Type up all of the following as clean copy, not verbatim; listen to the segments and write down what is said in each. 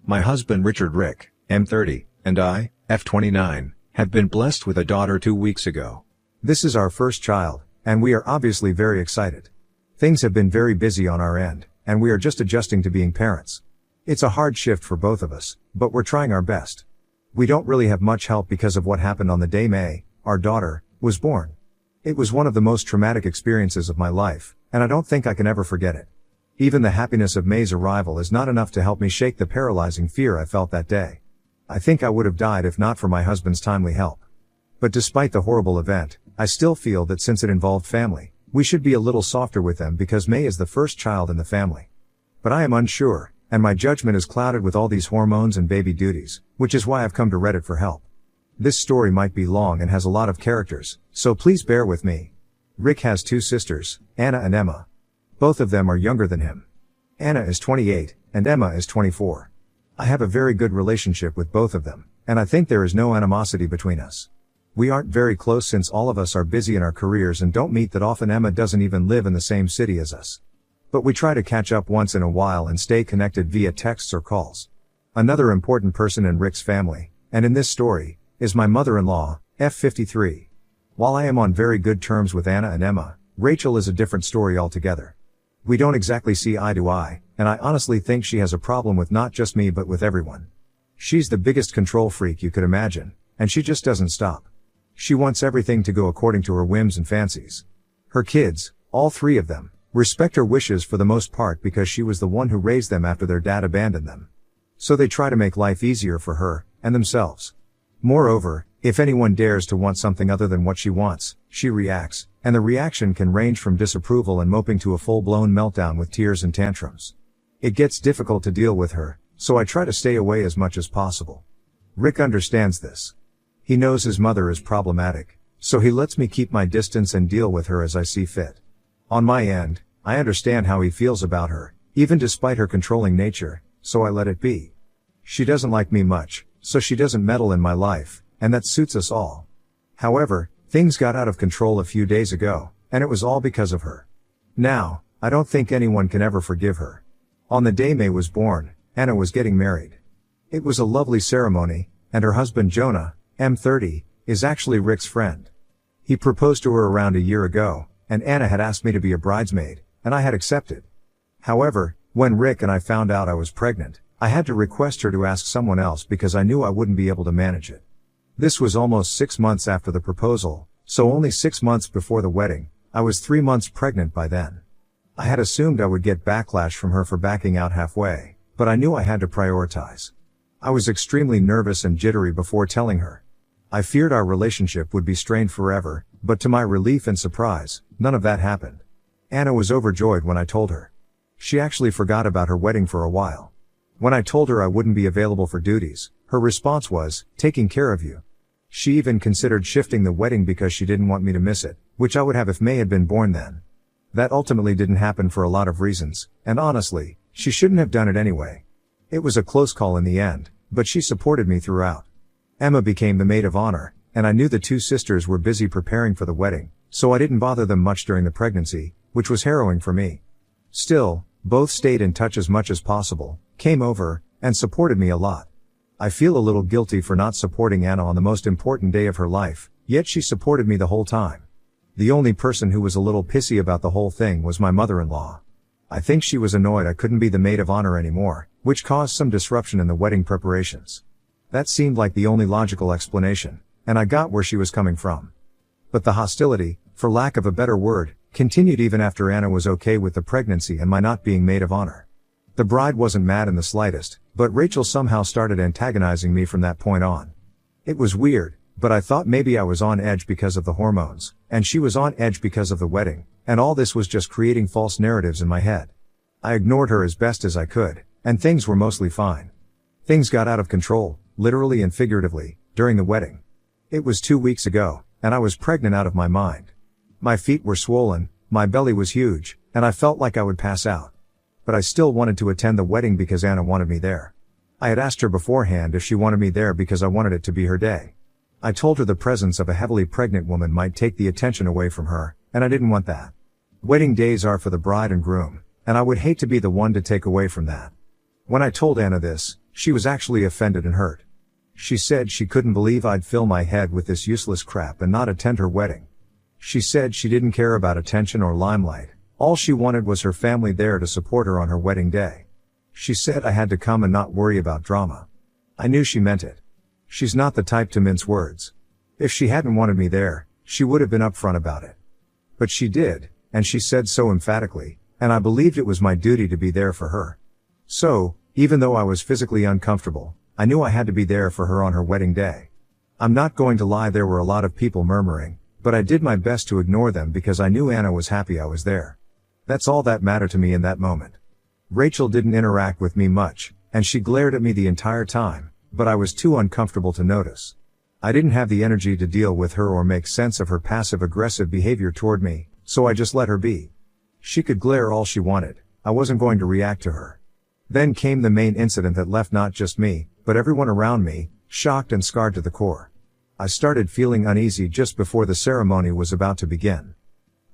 My husband Richard Rick, M30, and I, F29, have been blessed with a daughter 2 weeks ago. This is our first child, and we are obviously very excited. Things have been very busy on our end, and we are just adjusting to being parents. It's a hard shift for both of us, but we're trying our best. We don't really have much help because of what happened on the day May, our daughter, was born. It was one of the most traumatic experiences of my life, and I don't think I can ever forget it. Even the happiness of May's arrival is not enough to help me shake the paralyzing fear I felt that day. I think I would have died if not for my husband's timely help. But despite the horrible event, I still feel that since it involved family, we should be a little softer with them because May is the first child in the family. But I am unsure, and my judgment is clouded with all these hormones and baby duties, which is why I've come to Reddit for help. This story might be long and has a lot of characters, so please bear with me. Rick has 2 sisters, Anna and Emma. Both of them are younger than him. Anna is 28, and Emma is 24. I have a very good relationship with both of them, and I think there is no animosity between us. We aren't very close since all of us are busy in our careers and don't meet that often. Emma doesn't even live in the same city as us. But we try to catch up once in a while and stay connected via texts or calls. Another important person in Rick's family, and in this story, is my mother-in-law, F53. While I am on very good terms with Anna and Emma, Rachel is a different story altogether. We don't exactly see eye to eye, and I honestly think she has a problem with not just me but with everyone. She's the biggest control freak you could imagine, and she just doesn't stop. She wants everything to go according to her whims and fancies. Her kids, all 3 of them, respect her wishes for the most part because she was the one who raised them after their dad abandoned them. So they try to make life easier for her, and themselves. Moreover, if anyone dares to want something other than what she wants, she reacts, and the reaction can range from disapproval and moping to a full-blown meltdown with tears and tantrums. It gets difficult to deal with her, so I try to stay away as much as possible. Rick understands this. He knows his mother is problematic, so he lets me keep my distance and deal with her as I see fit. On my end, I understand how he feels about her, even despite her controlling nature, so I let it be. She doesn't like me much, so she doesn't meddle in my life, and that suits us all. However, things got out of control a few days ago, and it was all because of her. Now, I don't think anyone can ever forgive her. On the day May was born, Anna was getting married. It was a lovely ceremony, and her husband Jonah, M30, is actually Rick's friend. He proposed to her around a year ago, and Anna had asked me to be a bridesmaid, and I had accepted. However, when Rick and I found out I was pregnant, I had to request her to ask someone else because I knew I wouldn't be able to manage it. This was almost 6 months after the proposal, so only 6 months before the wedding. I was 3 months pregnant by then. I had assumed I would get backlash from her for backing out halfway, but I knew I had to prioritize. I was extremely nervous and jittery before telling her. I feared our relationship would be strained forever, but to my relief and surprise, none of that happened. Anna was overjoyed when I told her. She actually forgot about her wedding for a while. When I told her I wouldn't be available for duties, her response was, "Taking care of you." She even considered shifting the wedding because she didn't want me to miss it, which I would have if May had been born then. That ultimately didn't happen for a lot of reasons, and honestly, she shouldn't have done it anyway. It was a close call in the end, but she supported me throughout. Emma became the maid of honor, and I knew the 2 sisters were busy preparing for the wedding, so I didn't bother them much during the pregnancy, which was harrowing for me. Still, both stayed in touch as much as possible, came over, and supported me a lot. I feel a little guilty for not supporting Anna on the most important day of her life, yet she supported me the whole time. The only person who was a little pissy about the whole thing was my mother-in-law. I think she was annoyed I couldn't be the maid of honor anymore, which caused some disruption in the wedding preparations. That seemed like the only logical explanation, and I got where she was coming from. But the hostility, for lack of a better word, continued even after Anna was okay with the pregnancy and my not being maid of honor. The bride wasn't mad in the slightest, but Rachel somehow started antagonizing me from that point on. It was weird, but I thought maybe I was on edge because of the hormones, and she was on edge because of the wedding, and all this was just creating false narratives in my head. I ignored her as best as I could, and things were mostly fine. Things got out of control, literally and figuratively, during the wedding. It was 2 weeks ago, and I was pregnant out of my mind. My feet were swollen, my belly was huge, and I felt like I would pass out. But I still wanted to attend the wedding because Anna wanted me there. I had asked her beforehand if she wanted me there because I wanted it to be her day. I told her the presence of a heavily pregnant woman might take the attention away from her, and I didn't want that. Wedding days are for the bride and groom, and I would hate to be the one to take away from that. When I told Anna this, She was actually offended and hurt. She said she couldn't believe I'd fill my head with this useless crap and not attend her wedding. She said she didn't care about attention or limelight. All she wanted was her family there to support her on her wedding day. She said I had to come and not worry about drama. I knew she meant it. She's not the type to mince words. If she hadn't wanted me there, she would have been upfront about it. But she did, and she said so emphatically, and I believed it was my duty to be there for her. So, even though I was physically uncomfortable, I knew I had to be there for her on her wedding day. I'm not going to lie, there were a lot of people murmuring, but I did my best to ignore them because I knew Anna was happy I was there. That's all that mattered to me in that moment. Rachel didn't interact with me much, and she glared at me the entire time, but I was too uncomfortable to notice. I didn't have the energy to deal with her or make sense of her passive-aggressive behavior toward me, so I just let her be. She could glare all she wanted, I wasn't going to react to her. Then came the main incident that left not just me, but everyone around me, shocked and scarred to the core. I started feeling uneasy just before the ceremony was about to begin.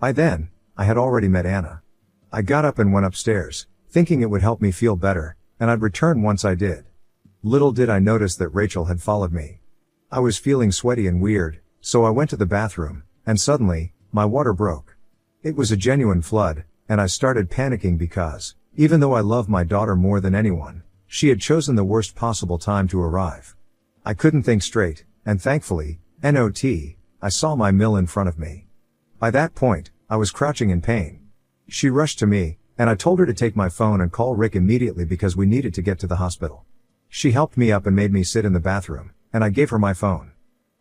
By then, I had already met Anna. I got up and went upstairs, thinking it would help me feel better, and I'd return once I did. Little did I notice that Rachel had followed me. I was feeling sweaty and weird, so I went to the bathroom, and suddenly, my water broke. It was a genuine flood, and I started panicking because, even though I love my daughter more than anyone, she had chosen the worst possible time to arrive. I couldn't think straight, and thankfully, I saw my mill in front of me. By that point, I was crouching in pain. She rushed to me, and I told her to take my phone and call Rick immediately because we needed to get to the hospital. She helped me up and made me sit in the bathroom, and I gave her my phone.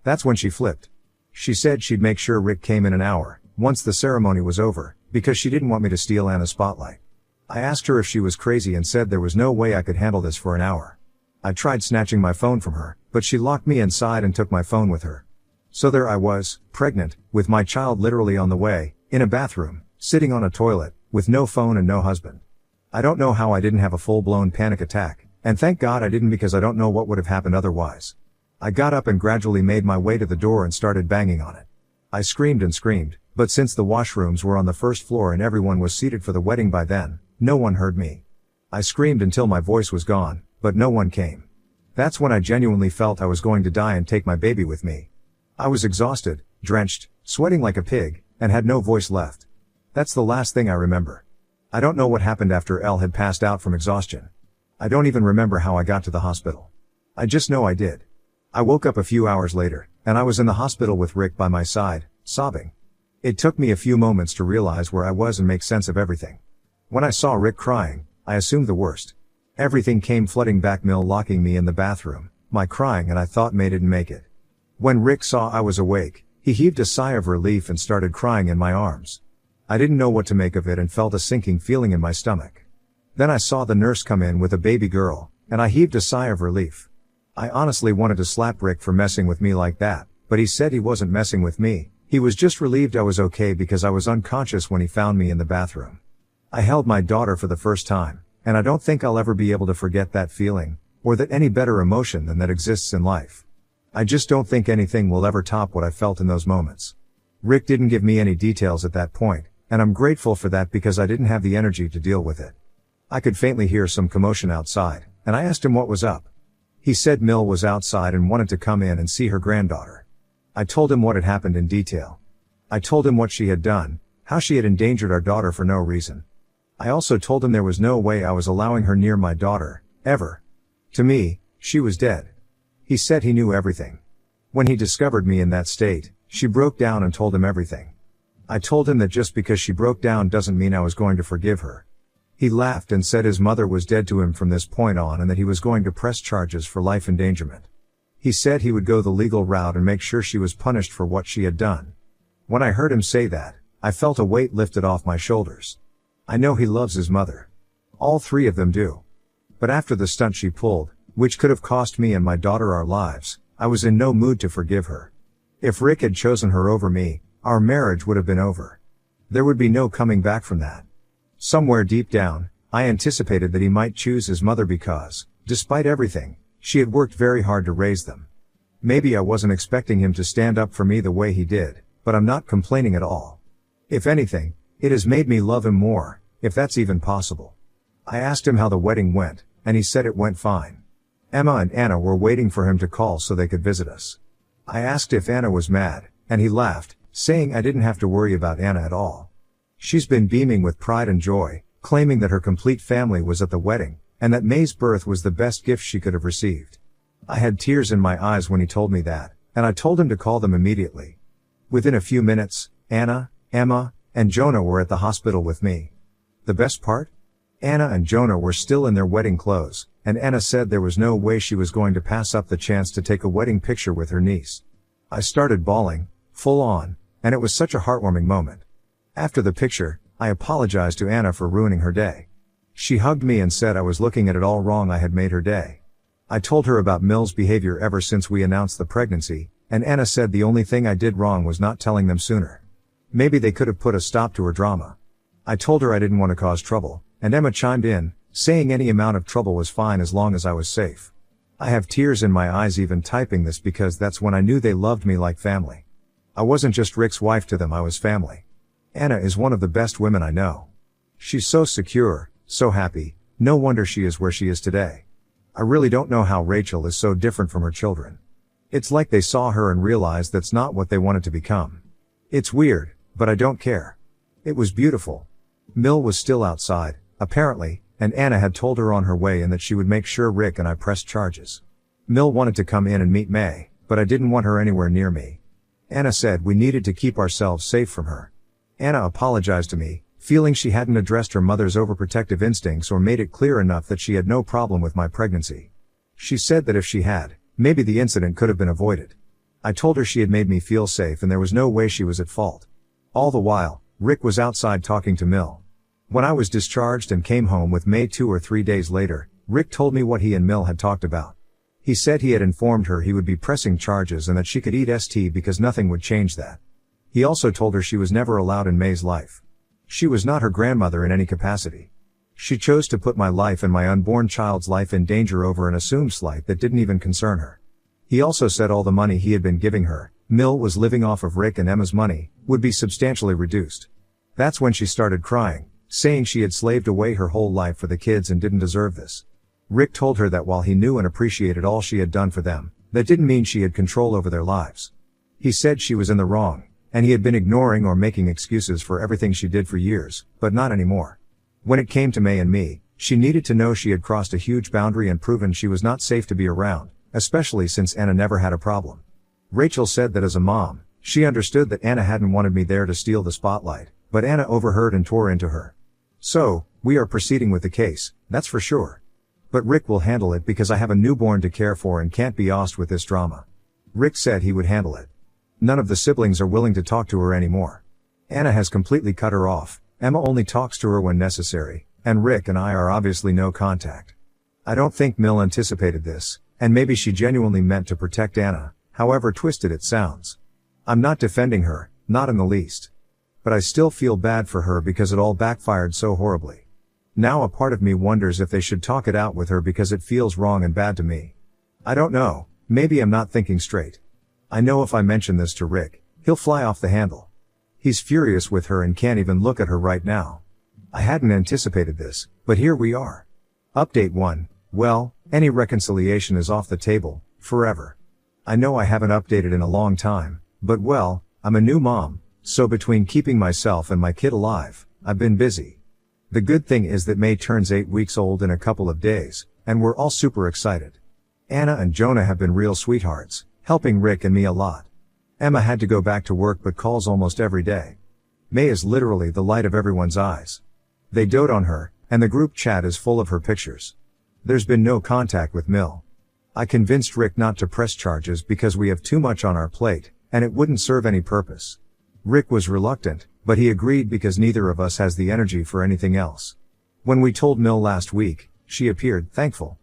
That's when she flipped. She said she'd make sure Rick came in an hour, once the ceremony was over, because she didn't want me to steal Anna's spotlight. I asked her if she was crazy and said there was no way I could handle this for an hour. I tried snatching my phone from her, but she locked me inside and took my phone with her. So there I was, pregnant, with my child literally on the way, in a bathroom, sitting on a toilet, with no phone and no husband. I don't know how I didn't have a full-blown panic attack, and thank God I didn't because I don't know what would have happened otherwise. I got up and gradually made my way to the door and started banging on it. I screamed and screamed, but since the washrooms were on the first floor and everyone was seated for the wedding by then, no one heard me. I screamed until my voice was gone, but no one came. That's when I genuinely felt I was going to die and take my baby with me. I was exhausted, drenched, sweating like a pig, and had no voice left. That's the last thing I remember. I don't know what happened after Elle had passed out from exhaustion. I don't even remember how I got to the hospital. I just know I did. I woke up a few hours later, and I was in the hospital with Rick by my side, sobbing. It took me a few moments to realize where I was and make sense of everything. When I saw Rick crying, I assumed the worst. Everything came flooding back, Mill locking me in the bathroom, my crying and I thought May didn't make it. When Rick saw I was awake, he heaved a sigh of relief and started crying in my arms. I didn't know what to make of it and felt a sinking feeling in my stomach. Then I saw the nurse come in with a baby girl, and I heaved a sigh of relief. I honestly wanted to slap Rick for messing with me like that, but he said he wasn't messing with me, he was just relieved I was okay because I was unconscious when he found me in the bathroom. I held my daughter for the first time, and I don't think I'll ever be able to forget that feeling, or that any better emotion than that exists in life. I just don't think anything will ever top what I felt in those moments. Rick didn't give me any details at that point, and I'm grateful for that because I didn't have the energy to deal with it. I could faintly hear some commotion outside, and I asked him what was up. He said Mill was outside and wanted to come in and see her granddaughter. I told him what had happened in detail. I told him what she had done, how she had endangered our daughter for no reason. I also told him there was no way I was allowing her near my daughter, ever. To me, she was dead. He said he knew everything. When he discovered me in that state, she broke down and told him everything. I told him that just because she broke down doesn't mean I was going to forgive her. He laughed and said his mother was dead to him from this point on and that he was going to press charges for life endangerment. He said he would go the legal route and make sure she was punished for what she had done. When I heard him say that, I felt a weight lifted off my shoulders. I know he loves his mother. All three of them do. But after the stunt she pulled, which could have cost me and my daughter our lives, I was in no mood to forgive her. If Rick had chosen her over me, our marriage would have been over. There would be no coming back from that. Somewhere deep down, I anticipated that he might choose his mother because, despite everything, she had worked very hard to raise them. Maybe I wasn't expecting him to stand up for me the way he did, but I'm not complaining at all. If anything, it has made me love him more, if that's even possible. I asked him how the wedding went, and he said it went fine. Emma and Anna were waiting for him to call so they could visit us. I asked if Anna was mad, and he laughed, saying I didn't have to worry about Anna at all. She's been beaming with pride and joy, claiming that her complete family was at the wedding, and that May's birth was the best gift she could have received. I had tears in my eyes when he told me that, and I told him to call them immediately. Within a few minutes, Anna, Emma, and Jonah were at the hospital with me. The best part? Anna and Jonah were still in their wedding clothes, and Anna said there was no way she was going to pass up the chance to take a wedding picture with her niece. I started bawling, full on, and it was such a heartwarming moment. After the picture, I apologized to Anna for ruining her day. She hugged me and said I was looking at it all wrong. I had made her day. I told her about Mill's behavior ever since we announced the pregnancy, and Anna said the only thing I did wrong was not telling them sooner. Maybe they could have put a stop to her drama. I told her I didn't want to cause trouble, and Emma chimed in, saying any amount of trouble was fine as long as I was safe. I have tears in my eyes even typing this because that's when I knew they loved me like family. I wasn't just Rick's wife to them, I was family. Anna is one of the best women I know. She's so secure, so happy, no wonder she is where she is today. I really don't know how Rachel is so different from her children. It's like they saw her and realized that's not what they wanted to become. It's weird, but I don't care. It was beautiful. Mill was still outside, apparently, and Anna had told her on her way in that she would make sure Rick and I pressed charges. Mill wanted to come in and meet May, but I didn't want her anywhere near me. Anna said we needed to keep ourselves safe from her. Anna apologized to me, feeling she hadn't addressed her mother's overprotective instincts or made it clear enough that she had no problem with my pregnancy. She said that if she had, maybe the incident could have been avoided. I told her she had made me feel safe and there was no way she was at fault. All the while, Rick was outside talking to Mill. When I was discharged and came home with May 2 or 3 days later, Rick told me what he and Mill had talked about. He said he had informed her he would be pressing charges and that she could eat ST because nothing would change that. He also told her she was never allowed in May's life. She was not her grandmother in any capacity. She chose to put my life and my unborn child's life in danger over an assumed slight that didn't even concern her. He also said all the money he had been giving her, Mill was living off of Rick and Emma's money, would be substantially reduced. That's when she started crying, saying she had slaved away her whole life for the kids and didn't deserve this. Rick told her that while he knew and appreciated all she had done for them, that didn't mean she had control over their lives. He said she was in the wrong, and he had been ignoring or making excuses for everything she did for years, but not anymore. When it came to May and me, she needed to know she had crossed a huge boundary and proven she was not safe to be around, especially since Anna never had a problem. Rachel said that as a mom, she understood that Anna hadn't wanted me there to steal the spotlight, but Anna overheard and tore into her. So, we are proceeding with the case, that's for sure. But Rick will handle it because I have a newborn to care for and can't be arsed with this drama. Rick said he would handle it. None of the siblings are willing to talk to her anymore. Anna has completely cut her off, Emma only talks to her when necessary, and Rick and I are obviously no contact. I don't think Mill anticipated this, and maybe she genuinely meant to protect Anna, however twisted it sounds. I'm not defending her, not in the least. But I still feel bad for her because it all backfired so horribly. Now a part of me wonders if they should talk it out with her because it feels wrong and bad to me. I don't know, maybe I'm not thinking straight. I know if I mention this to Rick, he'll fly off the handle. He's furious with her and can't even look at her right now. I hadn't anticipated this, but here we are. Update 1. Well, any reconciliation is off the table, forever. I know I haven't updated in a long time, but well, I'm a new mom, so between keeping myself and my kid alive, I've been busy. The good thing is that May turns 8 weeks old in a couple of days, and we're all super excited. Anna and Jonah have been real sweethearts, helping Rick and me a lot. Emma had to go back to work but calls almost every day. May is literally the light of everyone's eyes. They dote on her, and the group chat is full of her pictures. There's been no contact with Mill. I convinced Rick not to press charges because we have too much on our plate, and it wouldn't serve any purpose. Rick was reluctant, but he agreed because neither of us has the energy for anything else. When we told Mill last week, she appeared thankful.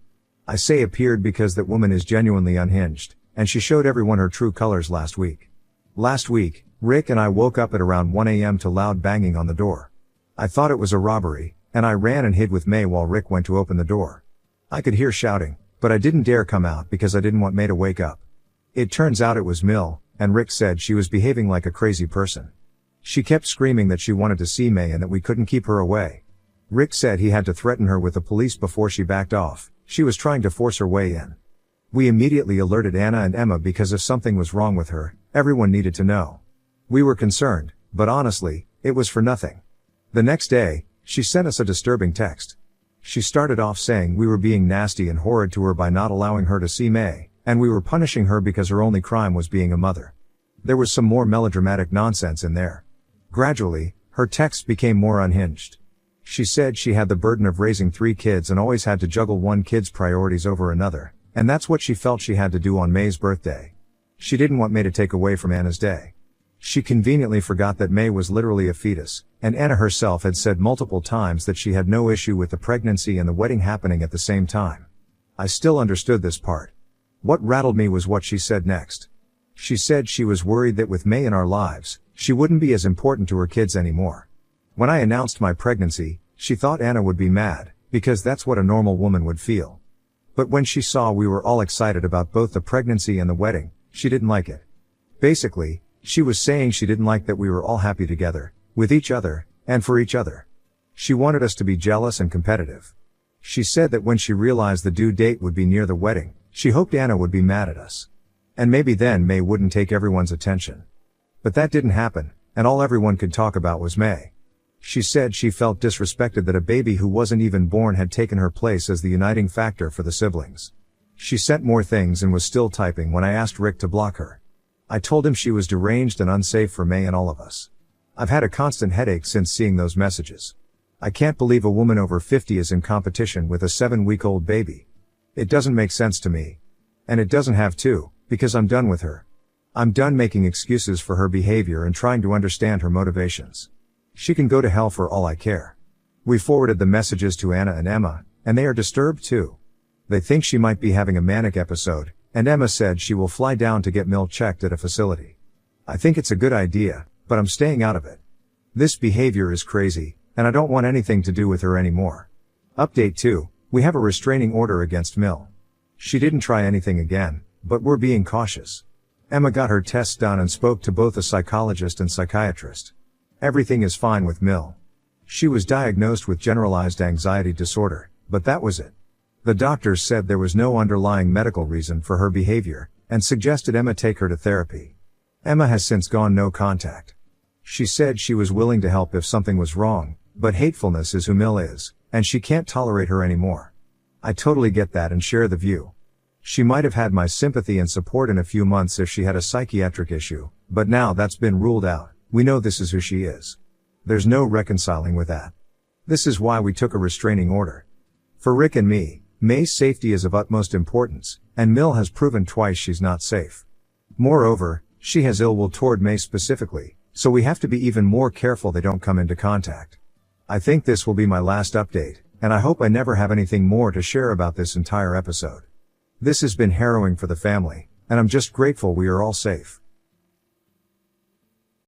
I say appeared because that woman is genuinely unhinged, and she showed everyone her true colors last week. Last week, Rick and I woke up at around 1 a.m. to loud banging on the door. I thought it was a robbery, and I ran and hid with May while Rick went to open the door. I could hear shouting, but I didn't dare come out because I didn't want May to wake up. It turns out it was Mill, and Rick said she was behaving like a crazy person. She kept screaming that she wanted to see May and that we couldn't keep her away. Rick said he had to threaten her with the police before she backed off. She was trying to force her way in. We immediately alerted Anna and Emma because if something was wrong with her, everyone needed to know. We were concerned, but honestly, it was for nothing. The next day, she sent us a disturbing text. She started off saying we were being nasty and horrid to her by not allowing her to see May, and we were punishing her because her only crime was being a mother. There was some more melodramatic nonsense in there. Gradually, her texts became more unhinged. She said she had the burden of raising 3 kids and always had to juggle one kid's priorities over another, and that's what she felt she had to do on May's birthday. She didn't want May to take away from Anna's day. She conveniently forgot that May was literally a fetus, and Anna herself had said multiple times that she had no issue with the pregnancy and the wedding happening at the same time. I still understood this part. What rattled me was what she said next. She said she was worried that with May in our lives, she wouldn't be as important to her kids anymore. When I announced my pregnancy, she thought Anna would be mad, because that's what a normal woman would feel. But when she saw we were all excited about both the pregnancy and the wedding, she didn't like it. Basically, she was saying she didn't like that we were all happy together, with each other, and for each other. She wanted us to be jealous and competitive. She said that when she realized the due date would be near the wedding, she hoped Anna would be mad at us. And maybe then May wouldn't take everyone's attention. But that didn't happen, and all everyone could talk about was May. She said she felt disrespected that a baby who wasn't even born had taken her place as the uniting factor for the siblings. She sent more things and was still typing when I asked Rick to block her. I told him she was deranged and unsafe for May and all of us. I've had a constant headache since seeing those messages. I can't believe a woman over 50 is in competition with a 7-week-old baby. It doesn't make sense to me. And it doesn't have to, because I'm done with her. I'm done making excuses for her behavior and trying to understand her motivations. She can go to hell for all I care. We forwarded the messages to Anna and Emma, and they are disturbed too. They think she might be having a manic episode, and Emma said she will fly down to get Mill checked at a facility. I think it's a good idea, but I'm staying out of it. This behavior is crazy, and I don't want anything to do with her anymore. Update 2, we have a restraining order against Mill. She didn't try anything again, but we're being cautious. Emma got her tests done and spoke to both a psychologist and psychiatrist. Everything is fine with Mill. She was diagnosed with generalized anxiety disorder, but that was it. The doctors said there was no underlying medical reason for her behavior, and suggested Emma take her to therapy. Emma has since gone no contact. She said she was willing to help if something was wrong, but hatefulness is who Mill is, and she can't tolerate her anymore. I totally get that and share the view. She might have had my sympathy and support in a few months if she had a psychiatric issue, but now that's been ruled out. We know this is who she is. There's no reconciling with that. This is why we took a restraining order. For Rick and me, May's safety is of utmost importance, and Mill has proven twice she's not safe. Moreover, she has ill will toward May specifically, so we have to be even more careful they don't come into contact. I think this will be my last update, and I hope I never have anything more to share about this entire episode. This has been harrowing for the family, and I'm just grateful we are all safe.